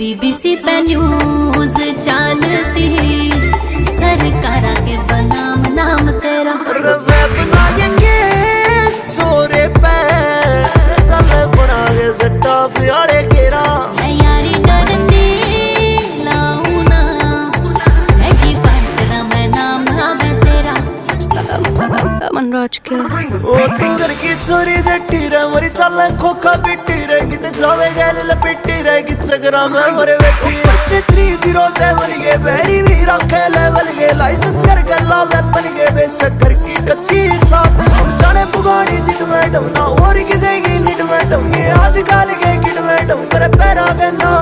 BBC पे news चलती, सरकार के बनाम नाम तेरा बनाएंगे छोरे पे चल बनाए सट्टा फियाले केरा। मैं यारी डरती लाऊं ना, रेडी फाइट तेरा मैं नाम आवे तेरा। मनराज के ओ तू घर की छोरी जट्टी रे मरी चल खोखा पिट्टी रे किते जावे गैल लपेटी रे कि चगरा में मरे बैठी। 307 के बेरी भी रखे लेवल के लाइसेंस कर गल्ला वेपन के बेशक्कर की कच्ची छात जाने पुगानी जिद मैडम ना और किसी की नीड मैडम ये आजकल के किड मैडम करे पैरा के ना